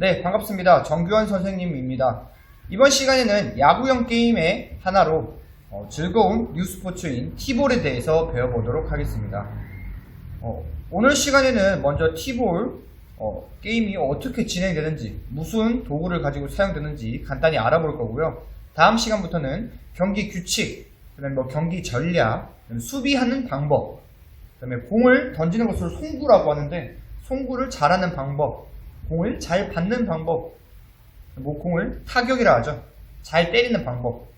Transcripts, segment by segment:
네, 반갑습니다. 정규환 선생님입니다. 이번 시간에는 야구형 게임의 하나로 즐거운 뉴스포츠인 티볼에 대해서 배워보도록 하겠습니다. 오늘 시간에는 먼저 티볼 게임이 어떻게 진행되는지, 무슨 도구를 가지고 사용되는지 간단히 알아볼 거고요. 다음 시간부터는 경기 규칙, 그다음에 경기 전략, 수비하는 방법, 그다음에 공을 던지는 것을 송구라고 하는데 송구를 잘하는 방법, 공을 잘 받는 방법, 공을 타격이라 하죠. 잘 때리는 방법.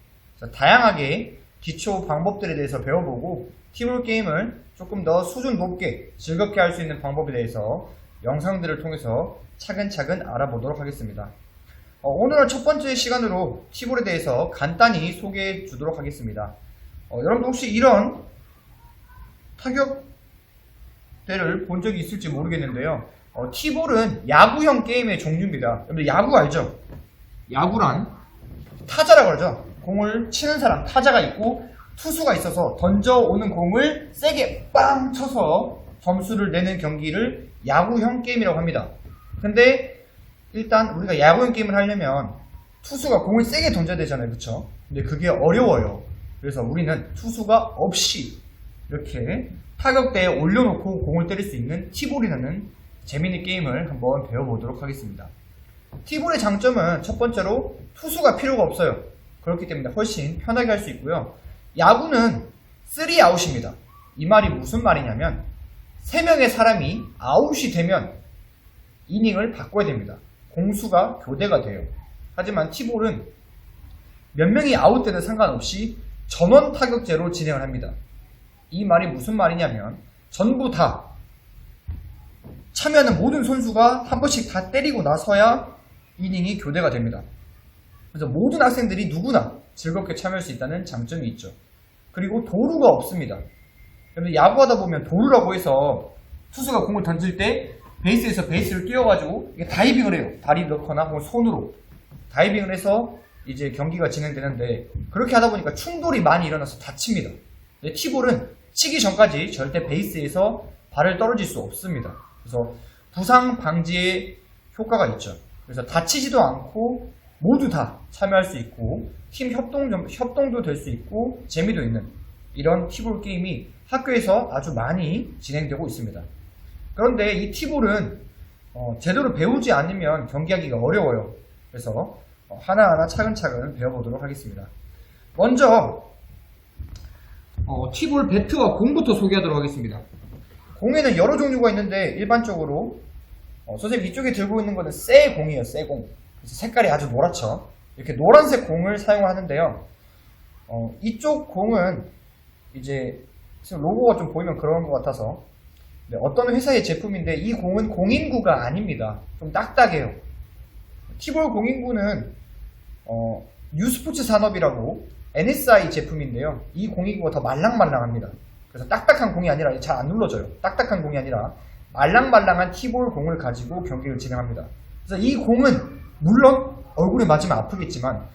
다양하게 기초 방법들에 대해서 배워보고 티볼 게임을 조금 더 수준 높게 즐겁게 할 수 있는 방법에 대해서 영상들을 통해서 차근차근 알아보도록 하겠습니다. 오늘은 첫 번째 시간으로 티볼에 대해서 간단히 소개해 주도록 하겠습니다. 여러분 혹시 이런 타격대를 본 적이 있을지 모르겠는데요. 티볼은 야구형 게임의 종류입니다. 여러분들 야구 알죠? 야구란 타자라고 그러죠. 공을 치는 사람, 타자가 있고 투수가 있어서 던져오는 공을 세게 빵 쳐서 점수를 내는 경기를 야구형 게임이라고 합니다. 근데 일단 우리가 야구형 게임을 하려면 투수가 공을 세게 던져야 되잖아요. 그쵸? 근데 그게 어려워요. 그래서 우리는 투수가 없이 이렇게 타격대에 올려놓고 공을 때릴 수 있는 티볼이라는 재미있는 게임을 한번 배워보도록 하겠습니다. 티볼의 장점은 첫 번째로 투수가 필요가 없어요. 그렇기 때문에 훨씬 편하게 할 수 있고요. 야구는 3아웃입니다. 이 말이 무슨 말이냐면 3명의 사람이 아웃이 되면 이닝을 바꿔야 됩니다. 공수가 교대가 돼요. 하지만 티볼은 몇 명이 아웃되든 상관없이 전원 타격제로 진행을 합니다. 이 말이 무슨 말이냐면 전부 다 참여하는 모든 선수가 한 번씩 다 때리고 나서야 이닝이 교대가 됩니다. 그래서 모든 학생들이 누구나 즐겁게 참여할 수 있다는 장점이 있죠. 그리고 도루가 없습니다. 여러분 야구하다 보면 도루라고 해서 투수가 공을 던질 때 베이스에서 베이스를 뛰어가지고 다이빙을 해요. 다리 넣거나 혹은 손으로 다이빙을 해서 이제 경기가 진행되는데 그렇게 하다 보니까 충돌이 많이 일어나서 다칩니다. 근데 티볼은 치기 전까지 절대 베이스에서 발을 떨어질 수 없습니다. 그래서 부상 방지에 효과가 있죠. 그래서 다치지도 않고 모두 다 참여할 수 있고 팀 협동도 될 수 있고 재미도 있는 이런 티볼 게임이 학교에서 아주 많이 진행되고 있습니다. 그런데 이 티볼은 제대로 배우지 않으면 경기하기가 어려워요. 그래서 하나하나 차근차근 배워보도록 하겠습니다. 먼저 티볼 배트와 공부터 소개하도록 하겠습니다. 공에는 여러 종류가 있는데 일반적으로 선생님 이쪽에 들고 있는 거는 새 공이에요. 새 공. 그래서 색깔이 아주 노랗죠. 이렇게 노란색 공을 사용하는데요. 이쪽 공은 이제 지금 로고가 좀 보이면 그런 것 같아서 어떤 회사의 제품인데 이 공은 공인구가 아닙니다. 좀 딱딱해요. 티볼 공인구는 뉴스포츠 산업이라고 NSI 제품인데요. 이 공인구가 더 말랑말랑합니다. 그래서 딱딱한 공이 아니라 잘 안 눌러져요. 딱딱한 공이 아니라 말랑말랑한 티볼 공을 가지고 경기를 진행합니다. 그래서 이 공은 물론 얼굴에 맞으면 아프겠지만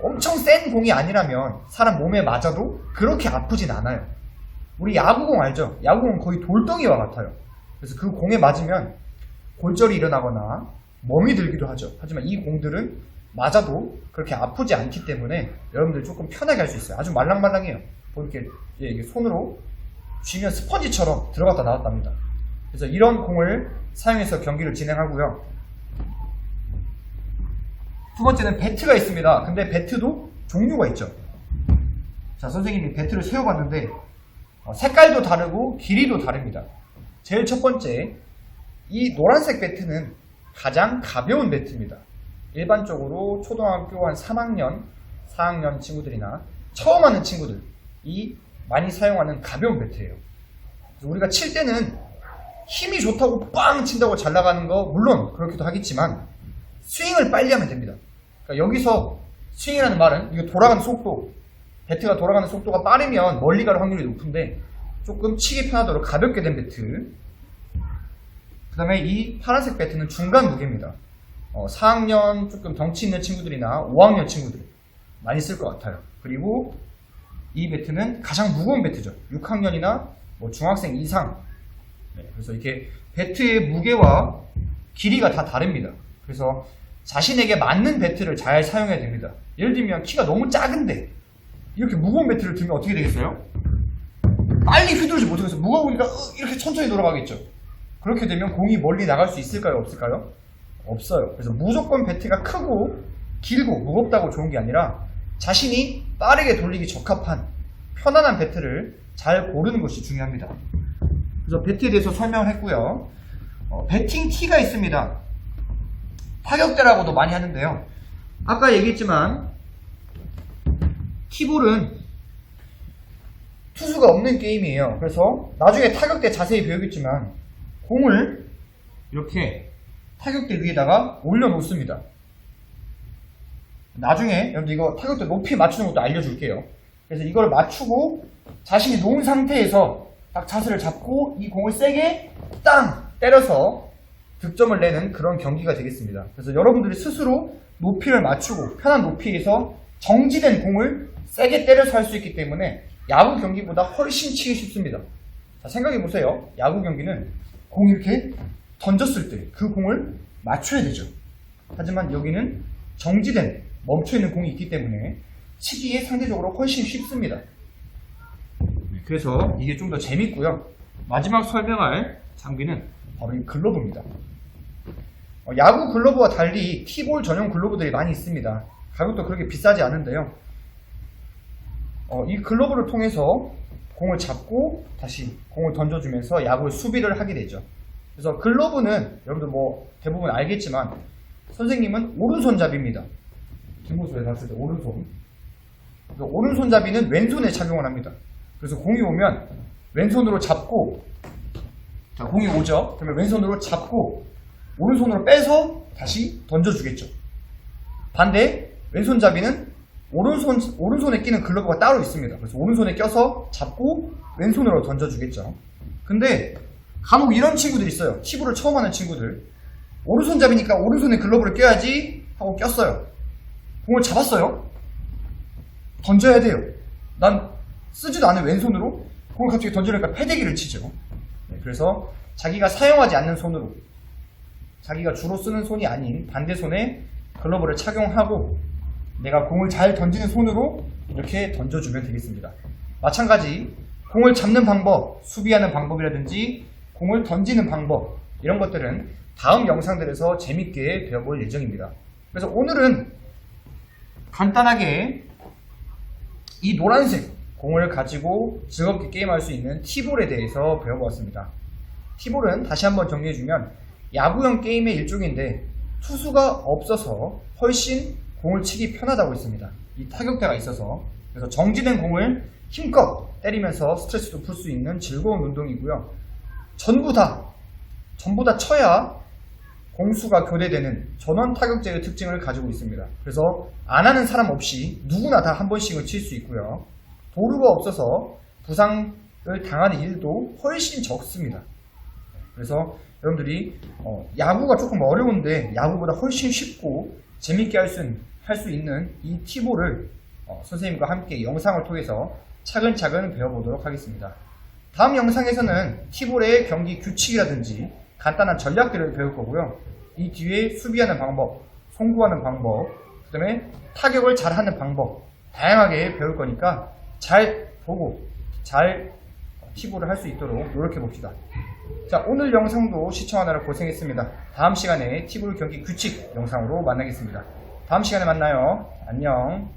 엄청 센 공이 아니라면 사람 몸에 맞아도 그렇게 아프진 않아요. 우리 야구공 알죠? 야구공은 거의 돌덩이와 같아요. 그래서 그 공에 맞으면 골절이 일어나거나 멍이 들기도 하죠. 하지만 이 공들은 맞아도 그렇게 아프지 않기 때문에 여러분들 조금 편하게 할 수 있어요. 아주 말랑말랑해요. 이렇게 손으로 쥐면 스펀지처럼 들어갔다 나왔답니다. 그래서 이런 공을 사용해서 경기를 진행하고요. 두 번째는 배트가 있습니다. 근데 배트도 종류가 있죠. 자, 선생님이 배트를 세워봤는데 색깔도 다르고 길이도 다릅니다. 제일 첫 번째, 이 노란색 배트는 가장 가벼운 배트입니다. 일반적으로 초등학교 한 3학년, 4학년 친구들이나 처음 하는 친구들이 많이 사용하는 가벼운 배트예요. 우리가 칠 때는 힘이 좋다고 빵 친다고 잘 나가는 거 물론 그렇기도 하겠지만 스윙을 빨리 하면 됩니다. 그러니까 여기서 스윙이라는 말은 이거 돌아가는 속도, 배트가 돌아가는 속도가 빠르면 멀리 갈 확률이 높은데 조금 치기 편하도록 가볍게 된 배트. 그 다음에 이 파란색 배트는 중간 무게입니다. 4학년 조금 덩치 있는 친구들이나 5학년 친구들 많이 쓸 것 같아요. 그리고 이 배트는 가장 무거운 배트죠. 6학년이나 중학생 이상. 그래서 이렇게 배트의 무게와 길이가 다 다릅니다. 그래서 자신에게 맞는 배트를 잘 사용해야 됩니다. 예를 들면 키가 너무 작은데 이렇게 무거운 배트를 들면 어떻게 되겠어요? 빨리 휘두르지 못하겠어. 무거우니까 이렇게 천천히 돌아가겠죠. 그렇게 되면 공이 멀리 나갈 수 있을까요? 없을까요? 없어요. 그래서 무조건 배트가 크고 길고 무겁다고 좋은 게 아니라 자신이 빠르게 돌리기 적합한 편안한 배트를 잘 고르는 것이 중요합니다. 그래서 배트에 대해서 설명을 했고요. 배팅 티가 있습니다. 타격대라고도 많이 하는데요. 아까 얘기했지만 티볼은 투수가 없는 게임이에요. 그래서 나중에 타격대 자세히 배우겠지만 공을 이렇게 타격대 위에다가 올려놓습니다. 나중에 여러분들 이거 타격대 높이 맞추는 것도 알려줄게요. 그래서 이걸 맞추고 자신이 놓은 상태에서 딱 자세를 잡고 이 공을 세게 땅 때려서 득점을 내는 그런 경기가 되겠습니다. 그래서 여러분들이 스스로 높이를 맞추고 편한 높이에서 정지된 공을 세게 때려서 할 수 있기 때문에 야구 경기보다 훨씬 치기 쉽습니다. 자, 생각해보세요. 야구 경기는 공이 이렇게 던졌을 때 그 공을 맞춰야 되죠. 하지만 여기는 정지된 멈춰있는 공이 있기 때문에 치기에 상대적으로 훨씬 쉽습니다. 그래서 이게 좀 더 재밌고요. 마지막 설명할 장비는 바로 이 글러브입니다. 야구 글러브와 달리 티볼 전용 글러브들이 많이 있습니다. 가격도 그렇게 비싸지 않은데요. 이 글러브를 통해서 공을 잡고 다시 공을 던져주면서 야구의 수비를 하게 되죠. 그래서 글러브는 여러분들 뭐 대부분 알겠지만 선생님은 오른손잡이입니다. 뒷모습에 봤을 때 오른손. 오른손잡이는 왼손에 착용을 합니다. 그래서 공이 오면 왼손으로 잡고, 자, 공이 오죠? 그러면 왼손으로 잡고 오른손으로 빼서 다시 던져주겠죠. 반대 왼손잡이는 오른손에 끼는 글러브가 따로 있습니다. 그래서 오른손에 껴서 잡고 왼손으로 던져주겠죠. 근데 간혹 이런 친구들이 있어요. 티볼을 처음 하는 친구들. 오른손잡이니까 오른손에 글러브를 껴야지 하고 꼈어요. 공을 잡았어요. 던져야 돼요. 난 쓰지도 않은 왼손으로 공을 갑자기 던지려니까 패대기를 치죠. 그래서 자기가 사용하지 않는 손으로, 자기가 주로 쓰는 손이 아닌 반대 손에 글러브를 착용하고 내가 공을 잘 던지는 손으로 이렇게 던져주면 되겠습니다. 마찬가지 공을 잡는 방법, 수비하는 방법이라든지 공을 던지는 방법, 이런 것들은 다음 영상들에서 재밌게 배워볼 예정입니다. 그래서 오늘은 간단하게 이 노란색 공을 가지고 즐겁게 게임할 수 있는 티볼에 대해서 배워보았습니다. 티볼은 다시 한번 정리해주면 야구형 게임의 일종인데 투수가 없어서 훨씬 공을 치기 편하다고 했습니다. 이 타격대가 있어서. 그래서 정지된 공을 힘껏 때리면서 스트레스도 풀 수 있는 즐거운 운동이고요. 전부 다 쳐야 공수가 교대되는 전원 타격제의 특징을 가지고 있습니다. 그래서 안 하는 사람 없이 누구나 다 한 번씩은 칠 수 있고요. 도루가 없어서 부상을 당하는 일도 훨씬 적습니다. 그래서 여러분들이 야구가 조금 어려운데 야구보다 훨씬 쉽고 재밌게 할 수 있는 이 티볼을 선생님과 함께 영상을 통해서 차근차근 배워보도록 하겠습니다. 다음 영상에서는 티볼의 경기 규칙이라든지 간단한 전략들을 배울 거고요. 이 뒤에 수비하는 방법, 송구하는 방법, 그 다음에 타격을 잘하는 방법 다양하게 배울 거니까 잘 보고 잘 티볼을 할 수 있도록 노력해 봅시다. 자, 오늘 영상도 시청하느라 고생했습니다. 다음 시간에 티볼 경기 규칙 영상으로 만나겠습니다. 다음 시간에 만나요. 안녕.